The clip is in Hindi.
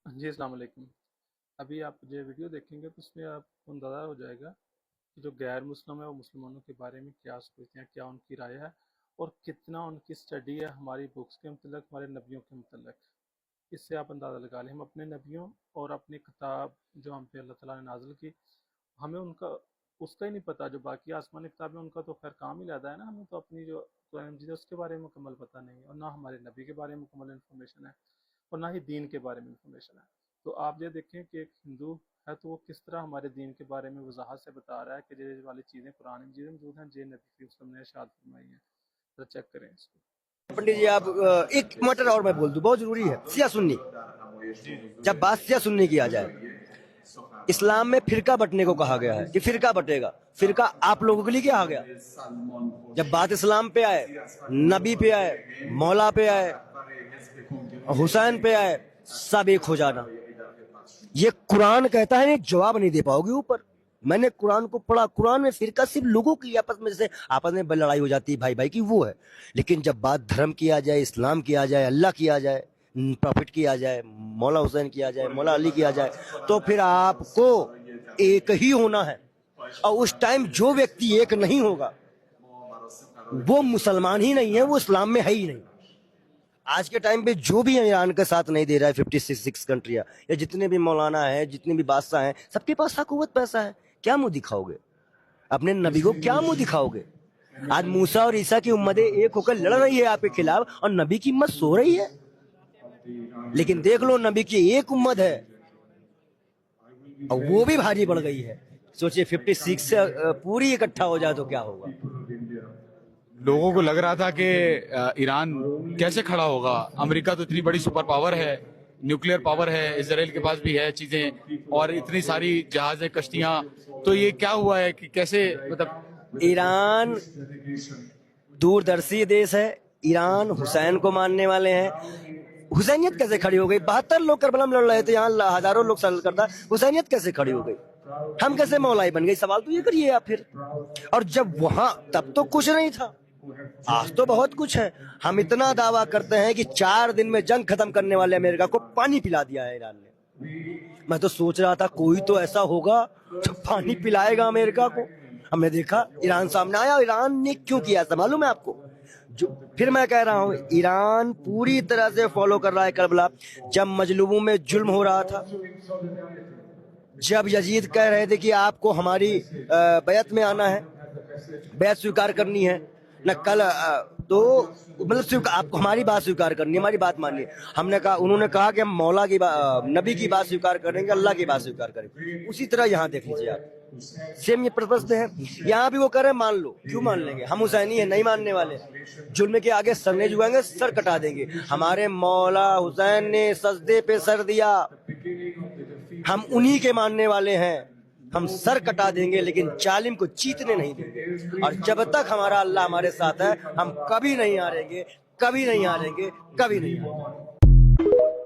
जी, अस्सलाम वालेकुम। अभी आप जो वीडियो देखेंगे तो उसमें आपको अंदाज़ा हो जाएगा कि जो गैर मुस्लिम है वो मुसलमानों के बारे में क्या सोचते हैं, क्या उनकी राय है और कितना उनकी स्टडी है हमारी बुक्स के मतलब, हमारे नबियों के मतलब। इससे आप अंदाज़ा लगा लें, हम अपने नबियों और अपनी किताब जो हम पे अल्लाह ताला ने नाज़िल की, हमें उनका उसका ही नहीं पता। जो बाकी आसमानी किताबें उनका तो खैर काम ही ज़्यादा है ना, हमें तो अपनी जो कुरान मजीद है उसके बारे में मुकम्मल पता नहीं है, और ना हमारे नबी के बारे में मुकम्मल इन्फॉर्मेशन है, और ना ही दीन के बारे में इंफॉर्मेशन है। तो आप ये देखें कि एक हिंदू है तो वो किस तरह हमारे दीन के बारे में वजाहत से बता रहा है कि ये वाली चीज़ें कुरान मजीद में मौजूद हैं, जे नबी वसल्लम ने इरशाद फरमाई हैं। तो चेक करें इसको। पंडित जी, आप एक मैटर और मैं बोल दूं, बहुत जरूरी है। सिया सुन्नी, जब बात सिया सुन्नी की आ जाए, इस्लाम में फिरका बटने को कहा गया है कि फिरका बटेगा। फिरका आप लोगों के लिए क्या आ गया? जब बात इस्लाम पे आए, नबी पे आए, मौला पे आए, हुसैन पे आए, सब एक हो जाना। ये कुरान कहता है, जवाब नहीं दे पाओगे ऊपर। मैंने कुरान को पढ़ा, कुरान में फिरका सिर्फ लोगों की आपस में, जैसे आपस में लड़ाई हो जाती है भाई भाई की, वो है। लेकिन जब बात धर्म की आ जाए, इस्लाम की आ जाए, अल्लाह की आ जाए, प्रॉफिट की आ जाए, मौला हुसैन की आ जाए, मौला अली की आ जाए, तो फिर आपको एक ही होना है। और उस टाइम जो व्यक्ति एक नहीं होगा वो मुसलमान ही नहीं है, वो इस्लाम में है ही नहीं। आज के टाइम पे जो भी ईरान का साथ नहीं दे रहा है, 56 कंट्रियां या जितने भी मौलाना है, जितने भी बादशाह हैं, सबके पास हुकूमत पैसा है। क्या मुंह दिखाओगे अपने नबी को? क्या मुंह दिखाओगे? आज मूसा और ईसा की उम्मतें एक होकर लड़ रही है आपके खिलाफ, और नबी की उम्मत सो रही है। लेकिन देख लो, नबी की एक उम्मत है और वो भी भारी पड़ गई है। सोचिए 56 से पूरी इकट्ठा हो जाए तो क्या होगा। लोगों को लग रहा था कि ईरान कैसे खड़ा होगा। अमेरिका तो इतनी बड़ी सुपर पावर है, न्यूक्लियर पावर है, इसराइल के पास भी है चीजें, और इतनी सारी जहाजें, कश्तियां। तो ये क्या हुआ है कि कैसे, मतलब ईरान दूरदर्शी देश है। ईरान हुसैन को मानने वाले हैं। हुसैनियत कैसे खड़ी हो गई? 72 लोग करबला में लड़ रहे थे, यहाँ हजारों लोग सल्ट करता। हुसैनियत कैसे खड़ी हो गई? हम कैसे मौलाई बन गई? सवाल तो ये करिए आप फिर। और जब वहां, तब तो कुछ नहीं था, आज तो बहुत कुछ है। हम इतना दावा करते हैं कि 4 दिन में जंग खत्म करने वाले अमेरिका को पानी पिला दिया है ईरान ने। मैं तो सोच रहा था कोई तो ऐसा होगा जो पानी पिलाएगा अमेरिका को। हमने देखा ईरान सामने आया। ईरान ने क्यों किया ऐसा मालूम है आपको? जो, फिर मैं कह रहा हूं, ईरान पूरी तरह से फॉलो कर रहा है करबला। जब मजलूमों में जुल्म हो रहा था, जब यजीद कह रहे थे कि आपको हमारी बैत में आना है, बैत स्वीकार करनी है न कल, तो मतलब आपको हमारी बात स्वीकार करनी है, हमारी बात मानिए। हमने कहा, उन्होंने कहा कि हम मौला की नबी की बात स्वीकार करेंगे, अल्लाह की बात स्वीकार करेंगे। उसी तरह यहाँ देख लीजिए आप, सेम ये पर्पस पे है। यहाँ भी वो कह रहे हैं मान लो। क्यों मान लेंगे? हम हुसैनी है, नहीं मानने वाले। जुल्म के आगे सर नहीं झुकाएंगे, सर कटा देंगे। हमारे मौला हुसैन ने सजदे पे सर दिया, हम उन्हीं के मानने वाले हैं। हम सर कटा देंगे लेकिन जालिम को जीतने नहीं देंगे। और जब तक हमारा अल्लाह हमारे साथ है, हम कभी नहीं हारेंगे, कभी नहीं हारेंगे, कभी नहीं हारेंगे।